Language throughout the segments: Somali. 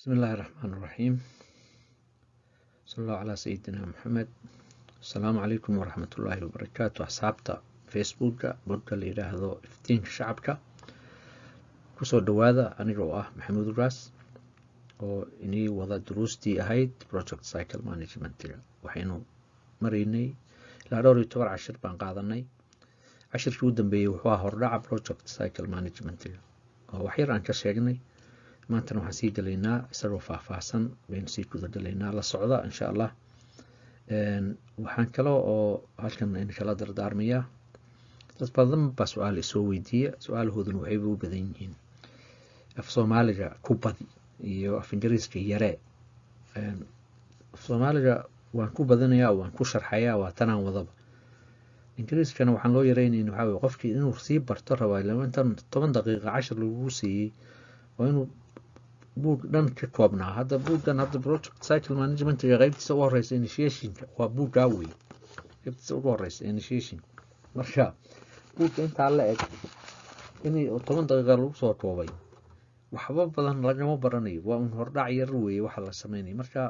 بسم الله الرحمن الرحيم. صلى الله على سيدنا محمد. السلام عليكم ورحمة الله وبركاته. أصحابتا فيسبوكا بودكا اللي يراهدو إفتين شعبكا كسو دوادا أنيقو محمود راس oo inii wada duruustii ahayd project cycle managementiga waxaynu maraynay ilaa dhowr iyo toban cashir baan qaadanay. cashirkii u dambeeyey wuxuu ahaa hordhaca project cycle managementiga oo wax yar aan ka sheegnay. maantana waxaan sii galaynaa isagoo faahfaahsan baynu sii guda galaynaa la socda insha allah. waxaan kale oo halkan inkala dardaarmayaa dad badan baa su-aal isoo weydiiya, su-aalahooduna waxayba u badan yihiin af soomaaliga ku badi iyo af ingiriiska yare. af soomaaliga waan ku badinayaa, waan ku sharxayaa, waa tanaan wadaba. ingiriiskana waxaan loo yaraynayn waxaa weye qofkii inuu sii barto rabaa ilaa intan 10 daqiiqa cashir lagu siiyey waa inuu buug dhan ka koobnaa. hadda buuggan hadda project cycle managementiga qaybtiisa ugu horeysa initiationka waa buuggaa wey, qaybtiisa ugu horeysa initiation. marka buugga intaa la eg inay 10 daqiiqa lagu soo koobay waxba badan lagama baranayo, waa un hordhac yar weeye waxa la sameynay. marka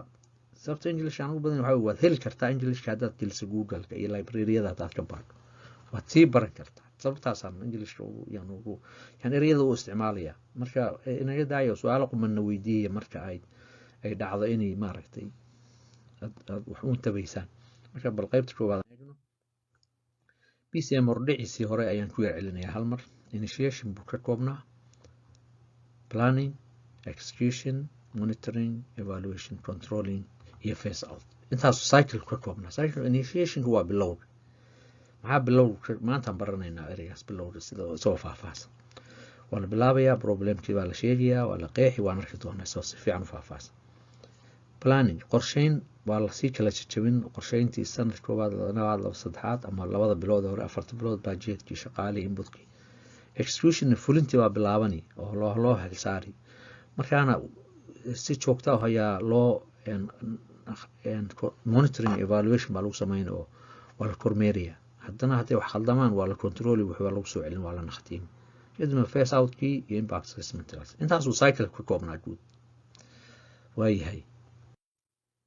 sababta English aan ugu badan waxa waad heli kartaa Englishka haddaad geliso Google-ka iyo library-yada haddaad ka baarto waad sii baran kartaa. sababtaasaan Englishka yani ereyada u isticmaalaya. marka inaga daayo su-aalo qumanna weydiiyaya marka ay dhacdo inay maaragtay aad wax u tabaysaan. marka bal qaybta koowaad eegno. PCM hordhiciisii hore ayaan ku yar celinayaa hal mar. initiation buu ka koobnaa, planning, execution, monitoring, evaluation, controlling iyo phase out. intaas cycle ka koobnaa. cycle initiation waa bilowga. maxaa bilowga maanta baranaynaa ereygaas bilowga sida soo faahfaahsan. waa la bilaabayaa, problemkii baa la sheegayaa, waa la qeexi, waan arki doonaa soo si fiican u faahfaahsan. planning qorsheyn waa la sii kala jajabin. qorsheyntii sanad koowaad, labaad, saddexaad ama labada bilood hore, 4 bilood budgetkii, shaqaalii, inputkii. execution fulintii waa bilaabani oo loo halsaari. markaana si joogta ah ayaa loo monitoring evaluation baa lagu sameyn oo waa la kormeeraya. haddana hadday wax khaldamaan waa la controli, waxbaa lagu soo celin, waa la naqtiimi. kadibna phase outkii iyo impact assessmentkaas. intaasuu cycle ka koobnaa guud. waayahay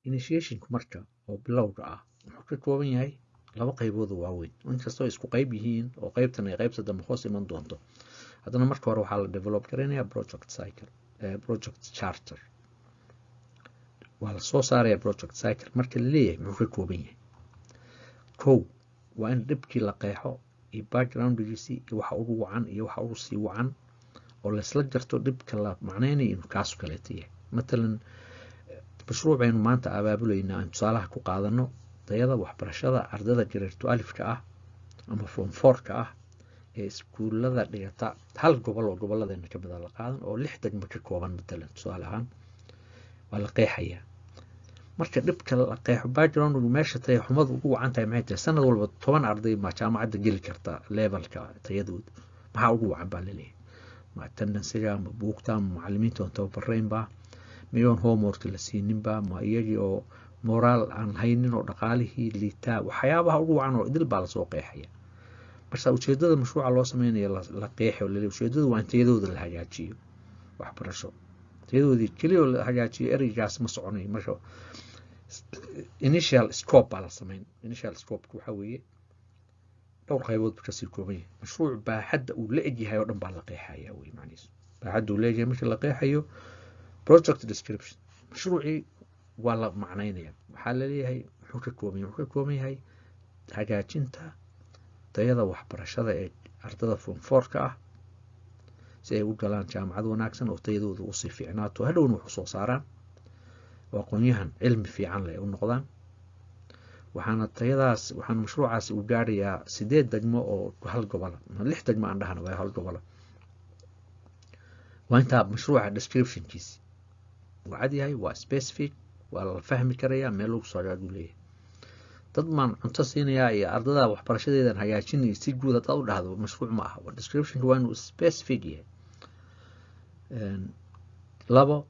initiationku marka oo bilowga ah wuxuu ka kooban yahay 2 qaybood oo waaweyn, inkastoo isku qayb yihiin oo qaybtan ay qaybta dambe hoos iman doonto. haddana marka hore waxaa la develop garanayaa project cycle, project charter. waa la soo saaraya project cycle. marka la leeyahay muxuu ka kooban yahay? kow waa in dhibkii la qeexo iyo backgroundgiisii iyo waxa ugu wacan iyo waxa ugu sii wacan oo laysla garto dhibka la macnaynayo inuu kaasu kaleeta yahay. matalan mashruuc baynu maanta abaabulaynaa aan tusaalaha ku qaadano tayada waxbarashada ardada grade 12ka ah ama form 4ka ah ee iskuulada dhigata hal gobol oo gobolladeena ka mid ah la qaadan oo 6 degmo ka kooban. matalan tusaale ahaan waa la qeexayaa. marka dhibka la qeexo background meesha tay xumadu ugu wacan tahay maxay tahay? sanad walba 10 arday ma jaamacadda geli karta levelka tayadooda. maxaa ugu wacan baa leeyahay? ma attendance-ga, ma buugta, ma macallimiinta oo tababareen baa, miyoon homework la siinin baa, ma iyagii oo moraal aan haynin oo dhaqaalihii liitaa. waxyaabaha ugu wacan oo idil baa la soo qeexaya. marka ujeedada mashruuca loo sameynayo la qeexo leeyahay. ujeedadu waa in tayadooda la hagaajiyo. waxbarasho tayadoodii kaliya la hagaajiyo ereygaas ma soconayo. marka initial scope baa la sameyn. initial scope waxa weeye dhowr qaybood ka sii kooban yahay. mashruuc baaxadda uu la egyahay oo dhan baa la qeexaya wey macnihiisu. baaxadda uu leeyahay marka la qeexayo project description mashruucii waa la macnaynaya. waxaa la leeyahay wuxuu ka kooban yahay hagaajinta tayada waxbarashada ee ardada form 4ka ah si ay u galaan jaamacad wanaagsan oo tayadoodu u sii fiicnaato, hadhowna wax soo saaraan oo aqoonyahan cilmi fiican leh u noqdaan. waxaan mashruucaas u gaarayaa 8 degmo oo hal gobol, 6 degmo aan dhahana waa hal gobol. waa inta mashruuca descriptionkiisa waa cad yahay, waa specific, waa la fahmi karayaa, meel lagu soo gaadhu leeyahay. dad maan cunto siinayaa iyo ardada waxbarashadeedan hagaajinaya si guud haddaad u dhahdo mashruuc ma aha. descriptionka waa inuu specific yahay. 2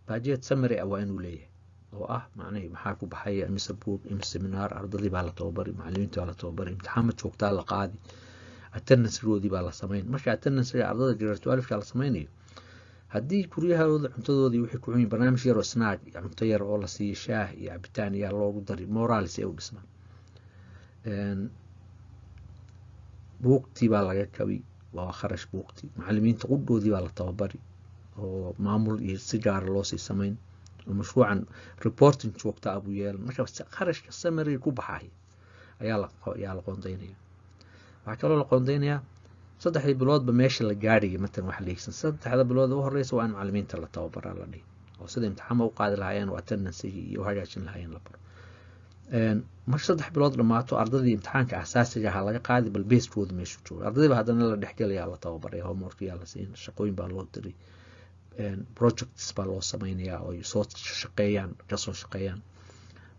budget summary waa inuu leeyahay oo ah macnaheedu maxaa ku baxaya, imise buug, imise seminar, ardadii baa la tababari, macallimiinta baa la tababari, imtixaanka joogtaa la qaadi, attendance-goodii baa la sameyn. marka attendance-ga ardada grade 12ka la sameynayo haddii guryahooda cuntadoodii wixii ku cunyiin barnaamij yar oo snack cunto yar oo la siiyo shaah iyo cabitaan ayaa loogu dari moralis ay u dhismaan buugtii baa laga kabi waa kharash buugtii macallimiinta qudhoodii baa la tababari oo maamul iyo si gaara loo sii samayn oo mashruucan reporting joogta abuu yeelan marka kharashka summary ku baxay ayaa la qoondaynaya waxaa kaloo la qoondaynayaa 3 biloodba meesha la gaadhiyo matan wax leegsan 3 bilood u horeysa waa in macallimiinta la tababaraa la dhihi oo sida imtixaan u qaadi lahaayeen oo attendance iyo hagaajin lahaayeen la baro mar 3 bilood dhamaato ardadii imtixaanka asaasiga ah laga qaadi bal beeskooda meesha jooga ardayda haddana la dhexgalayaa la tababaray homework yaa la siin shaqooyin baa loo diray projects baa loo samaynayaa oo soo shaqeeyaan kasoo shaqeeyaan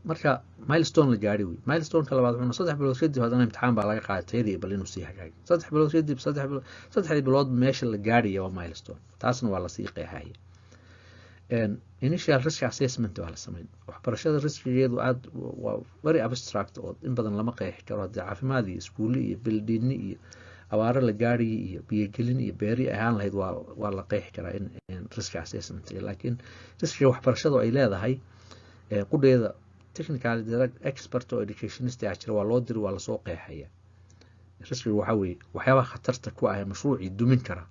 marka milestone la gaari wey milestoneka labaad wuxuu 3 bilood kadib haddana imtixaan baa laga qaaday tayadii bal inuu sii hagaajiyo 3 bilood kadib 3 bilood meesha la gaariyo waa milestone taasna waa la sii qeexaya initial risk assessment waa la sameyn waxbarashada riskigeedu aad waa very abstract oo in badan lama qeexi karo hadii caafimaad iyo iskuul iyo building iyo awaaro la gaariyo iyo biyogelin iyo beeri ahaan lahayd waa la qeexi karaa in risk assessment laakiin riskiga waxbarashadu ay leedahay qudheeda technical direct expert oo educationist ah jira waa loo diri waa la soo qeexaya riskiga waxa weeye waxyaabaha khatarta ku ah mashruuci dumin kara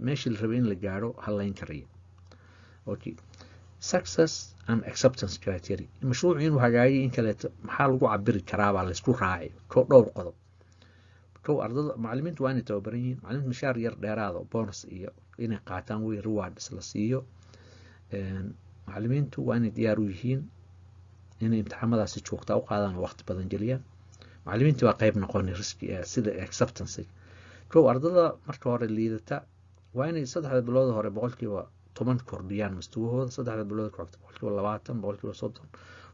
meeshii la rabay in la gaaro halayn karayo okay success and acceptance criteria mashruucu inuu hagaajiyo in kale maxaa lagu cabiri karaa baa la isku raacay dhowr qodob kow ardada macallimiintu waa inay tababaran yihiin macallimiintu mishaar yar dheeraad oo bonus iyo inay qaataan way rewards la siiyo macallimiintu waa inay diyaar u yihiin inay imtixaamadaasi joogta u qaadaan waqti badan geliyaan macallimiintu waa qayb noqon riski sida acceptance kow ardada marka hore liidata waa inay 3 bilood hore boqolkiiba 10 kordhiyaan mustawahooda 3 bilood ku xigta boqolkiiba 20 boqolkiiba 30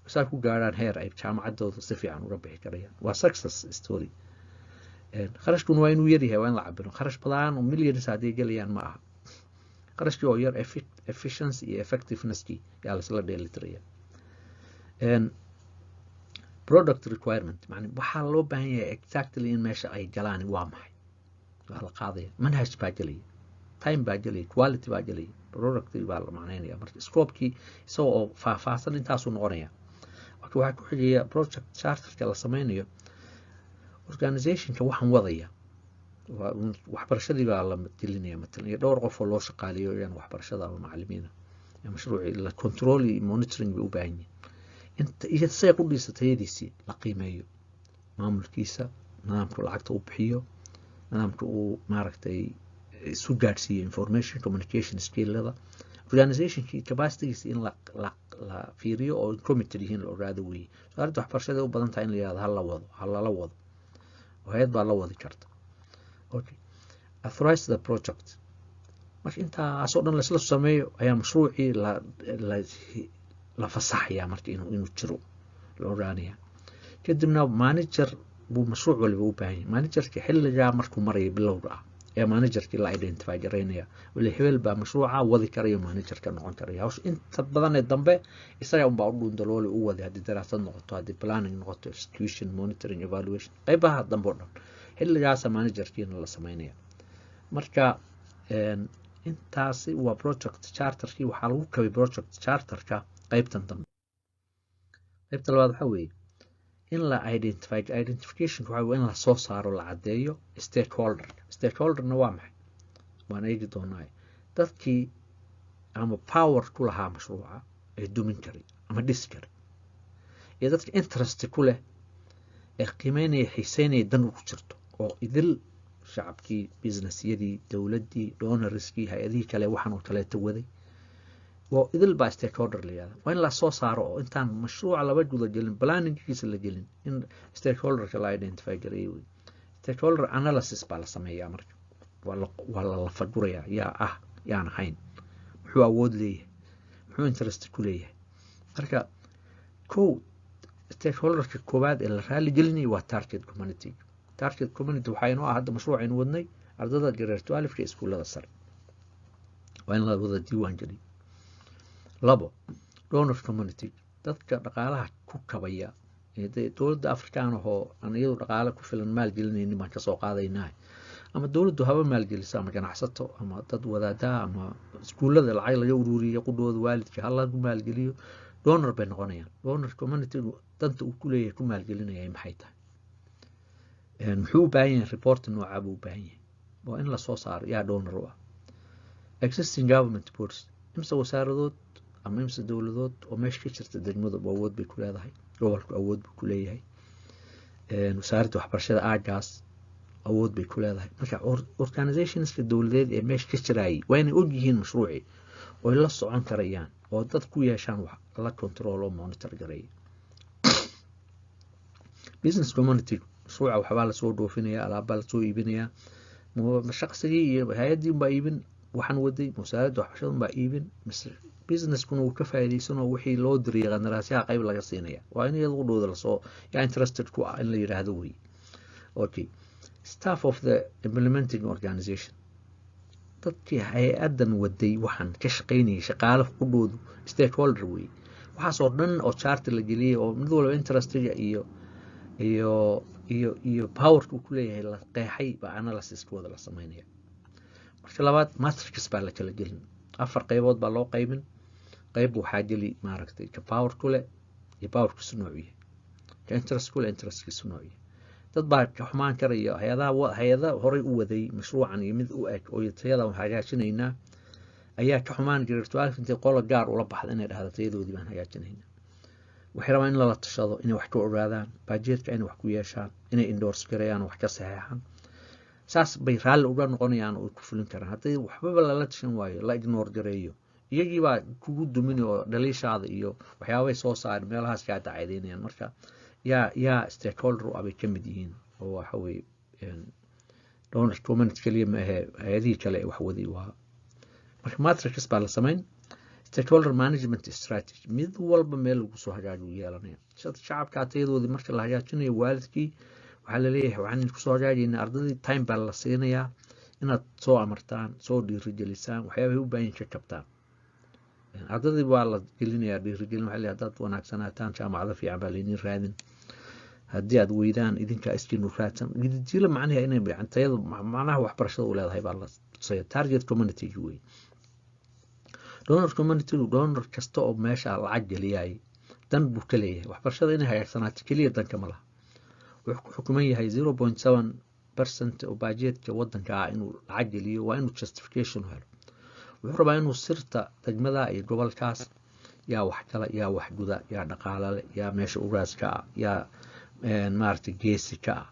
wasaa ku gaaraan heer ay jaamacadooda si fiican uga bixi karayaan waa success story kharashkuna waa inuu yar yahay waa in la cabiro kharash badan oo millions haddii galayaan ma aha qarashkii oo yar efficiency iyo effectiveness yaa la isla dheelitiraya product requirement macni waxaa loo baahan yahay exactly in meesha ay galaan waa maxay waa la qaadaya manhaj baa galaya time baa galaya quality baa galaya product baa la macnaynaya marka scope-kii isagoo faahfaahsan intaasuu noqonaya waxaa ku xigaya project charterka la sameynayo organizationka waxaan wadaya waxbarashadii baa la gelinaya matalan iyo dhowr qof oo loo shaqaaleeyo yani waxbarashada ama macallimiina mashruuci la control iyo monitoring bay u baahan yihiin inta iyo say ku dhisatayadiisii la qiimeeyo maamulkiisa nidaamka lacagta uu bixiyo nidaamka uu maaragtay isu gaadhsiiyo information communication skillada organizationkii capacitygiisa in la fiiriyo oo committed yihiin la ogaado weeye arrinta waxbarashada u badan tahay in la yiraahdo hala wado hay'ad baa la wadi karta okay authorize the project marka intaasoo dhan la isla sameeyo ayaa mashruucii la fasaxaya marka inuu jiro la ogaanaya kadibna manager buu mashruuc walba u baahan yahay managerka xilligaa markuu marayo bilowga ah ee managerkii la identify gareynaya wali hebel baa mashruuca wadi karayo managerka noqon karaya hawsha inta badan ee dambe isaga un baa u dhuundalooli u wadi haddii daraasad noqoto haddii planning noqoto execution monitoring evaluation qaybaha dambe oo dhan xilligaasa managerkiina la sameynaya marka intaasi waa project charterkii waxaa lagu kabay project charterka qaybtan dambe qaybta labaad waxaa weeye in la identification waxa weeye in la soo saaro la caddeeyo stakeholderna waa maxay waan eegi doonaa dadkii ama power ku lahaa mashruuca ee dumin karay ama dhisi karay iyo dadka interest ku leh ee qiimeynaya xiiseynaya dan ugu jirto oo idil shacabkii businessyadii dowladdii donorskii hay-adihii kale waxaan oo kaleeto waday waa idil baa stakeholder la yihahda waa in la soo saaro oo intaan mashruuca laba guda gelin planningkiisa la gelin in stakeholderka la identify gareeyo wey stakeholder analysis baa la sameeyaa marka waa la lafagurayaa yaa yaan ahayn muxuu awood leeyahay muxuu interest ku leeyahay marka kow stakeholderka koowaad ee la raali gelinaya waa target community waxaa inoo ah hadda mashruuc aynu wadnay ardada grade 12 iskuullada sare waa in la wada diiwaan geliyo 2 donor community dadka dhaqaalaha ku kabaya ee dowladda Afrikaan oo aan iyadu dhaqaale ku filan maal gelinaynin baan ka soo qaadaynaa ama dowladdu haba maalgeliso ama ganacsato ama dad wadaada ama iskuullada lacag laga ururiyo qudhooda waalidka ha lagu maalgeliyo donor bay noqonayaan. Donor communitygu danta uu ku leeyahay ku maalgelinaya maxay tahay? muxuu u baahan yahay report noocaa buu u baahan yahay waa in lasoo saaro yaa donor u ah. Existing government boards imse wasaaradood ama imse dowladood oo meesha ka jirta degmadu awood bay ku leedahay, gobolku awood buu ku leeyahay, wasaaradda waxbarashada aagaas awood bay ku leedahay. Marka organizationska dowladeed ee meesha ka jiraayay waa inay og yihiin mashruucii oo la socon karayaan oo dad ku yeeshaan wax la control oo monitor gareeya. Business community mashruuca waxbaa lasoo dhoofinaya, alaabaa lasoo iibinaya, shaqsigii iyo hay-addii unbaa iibin, waxaan waday wasaaradda waxbarashada unbaa iibin, businesskuna uu ka faa'iidaysanoo wixii loo diriyay qandaraasyaha qayb laga siinaya. waa in iyada qudhooda lasoo yaa interested ku ah in la yidhaahdo wey. Okay, staff of the implementing organization, dadkii hay-addan waday waxaan ka shaqaynayay shaqaale qudhoodu stakeholder wey. waxaas oo dhan oo charter la geliyay oo mid walba interestiga iyo powerka uu ku leeyahay la qeexay baa analysiskooda la samaynaya. marka labaad matrix baa la kala gelin, 4 qaybood baa loo qaybin. qayb waxaa geli maaragtay ka power ku leh iyo powerkiisu noociyay, ka interest ku leh interestkiisu noociyay. dad baa ka xumaan karaya hay-ada horey u waday mashruucan iyo mid u eg oo tayada waxaan hagaajinaynaa ayaa ka xumaan jiray intay qola gaar ula baxda inay dhahdo tayadoodii baan hagaajinaynaa. waxay rabaan in lala tashado, inay wax ka ogaadaan budgetka, inay wax ku yeeshaan, inay endorse gareeyaan, wax ka saxeexaan. saas bay raalli uga noqonayaan oo ku fulin karaan. haddii waxbaba lala tashan waayo la ignore gareeyo iyagii baa kugu dumin oo dhaliishaada iyo waxyaabay soo saar meelahaas kaa dacadeynayaan. marka yaa stakeholder u abay ka mid yihiin oo waxa weeye donor community kaliya ma ahe hay-adihii kale ee wax waday waa. marka matrix baa la samayn. stakeholder management strategy mid walba meel lagu soo hagaajiyo yeelanaya. shacabka tayadoodii marka la hagaajinayo waalidkii waxaa la leeyahay waxaan idinku soo hagaajiynaa ardaydii time baa la siinayaa inaad soo amartaan, soo dhiirigelisaan, waxyaabahay u baahan ka kabtaan. ardaydii waa la gelinayaa dhiirigelin, waxaa leeyahay haddaad wanaagsanaataan jaamacado fiican baa laydin raadin, haddii aad weydaan idinkaa iskiinu raadsan. gididjiila macnaha inay tayada macnaha waxbarashada u leedahay baa la tusaya. target community wey. donor community donor kasta oo meesha lacag geliyay dan buu ka leeyahay. waxbarashada inay hagaagsanaato keliya danka ma laha. wuxuu xukuman yahay 0.7% oo budgetka waddanka ah inuu lacag geliyo, waa inuu justification helo. wuxuu rabaa inuu sirta degmada iyo gobolkaas yaa wax kala, yaa wax guda, yaa dhaqaalale, yaa meesha uraaska ah, yaa maaragtay geesi ka ah,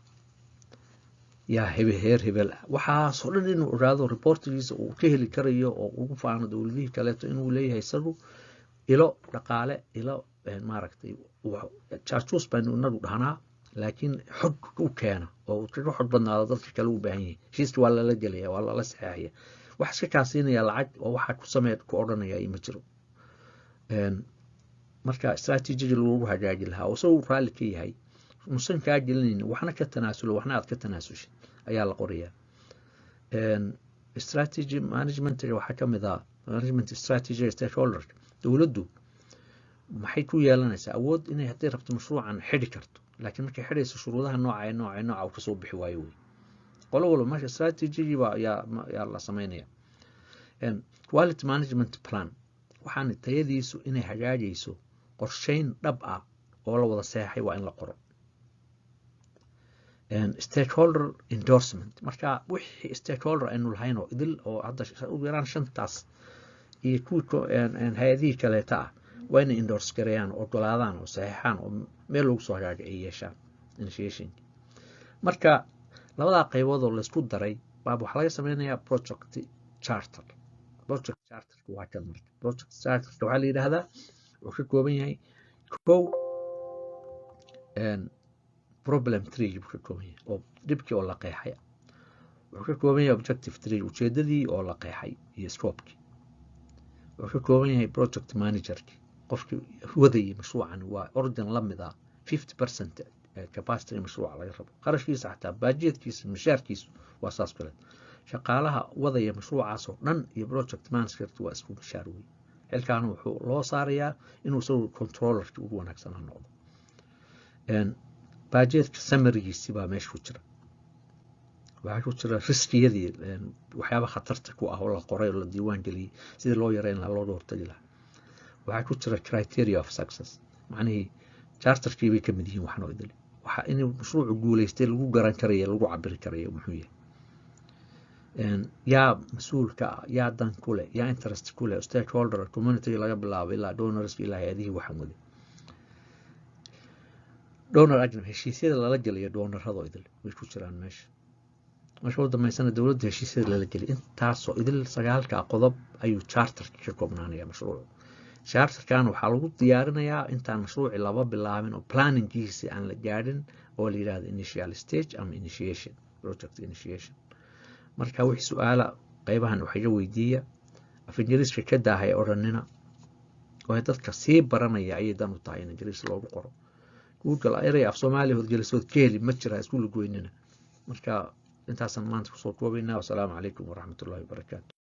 yaa heer hebel ah. waxaasoo dhan inuu ogaado reportigiisa uu ka heli karayo oo ugu faano dowladihii kaleeto inuu leeyahay isagu ilo dhaqaale, ilo maaragtay charges baynu inagu dhahnaa, laakiin xog u keena oo kaga xog badnaado dadka kale u baahan yahay. heshiiska waa lala gelaya, waa lala saxeexaya. wax iska kaasiinaya lacag oo waxa ku sameed ku odhanaya ma jiro. marka strategy lagu hagaaji lahaa oo soo raalli ka yahay musan kaa gelinayn waxna ka tanaasulo waxna aad ka tanaasushay ayaa la qorayaa. strategy management waxa ka mid ah management strategy stakeholder. dowladdu maxay ku yeelanaysaa awood inay haddii rabto mashruucan xidhi karto, laakiin markay xidhayso shuruudaha nooca uu ka soo bixi waayo wey. qolo walba marka strategy yaa la samaynaya. quality management plan waxaan tayadiisu inay hagaajayso qorshayn dhab ah oo la wada saxay waa in la qoro. stakeholder endorsement marka wixii stakeholder aynu lahayn oo idil oo hadda ugu yaraan 5taas iyo kuwii hay-adihii kaleeta ah waa inay endorse gareeyaan, ogolaadaan oo saxeexaan oo meel lagu soo hagaaga ay yeeshaan initiation. marka labadaa qaybood oo laysku daray baab waxaa laga sameynayaa project charter. project charter waa kan marka project charter waxaa la yidhaahdaa wuxuu ka kooban yahay problem 3 buu ka kooban yahay oo dhibkii oo la qeexay. wuxuu ka kooban yahay objective 3 ujeedadii oo la qeexay iyo scope-kii. wuxuu ka kooban yahay project manager-ki qofkii wadayay mashruucan waa organ la mid ah 50% capacity mashruuca laga rabo, qarashkiisa xataa budgetkiisa mushaarkiisu waa saas kale. shaqaalaha wadaya mashruucaas oo dhan iyo project manager waa isku mushaar wey. xilkaana wuxuu loo saarayaa inuu soo controllerki ugu wanaagsan noqdo. budgetka summary-giisi baa meesha ku jira waxaa ku jira riskiyadii waxyaaba khatarta ku ah oo la qoray oo la diiwaan geliyey sidii loo yareyn lahaa looga hortagi lahaa waxaa ku jira criteria of success macnihii charterkii bay ka mid yihiin waxnoo idil waxa inuu mashruucu guulaystay lagu garan karayo lagu cabiri karayo muxuu yahay yaa mas-uulka ah yaa dan ku leh yaa interest ku leh stakeholder community laga bilaabo ilaa donors ilaa hay-adihii waxaan waday donor agreement heshiisyada lala geliyo doonarrada idil way ku jiraan meesha u dambeysana dowladda heshiisyada lala geliyo intaasoo idil 9 qodob ayuu charterka ka koobnaanaya mashruucu charterkan waxaa lagu diyaarinayaa intaan mashruuci laba bilaabin oo planningkiisi aan la gaadhin oo la yidhaahdo initial stage ama initiation project initiation marka wixii su-aala qaybahan waxaa iga weydiiya af ingiriiska ka daahaya odhanina oo dadka sii baranaya ayay dan u tahay in ingiriis loogu qoro google erey af soomaaliya hodgelisood ka heli ma jira isku lagoynina marka intaasan maanta kusoo koobaynaa wasalaamu calaykum waraxmatullaahi wabarakaatu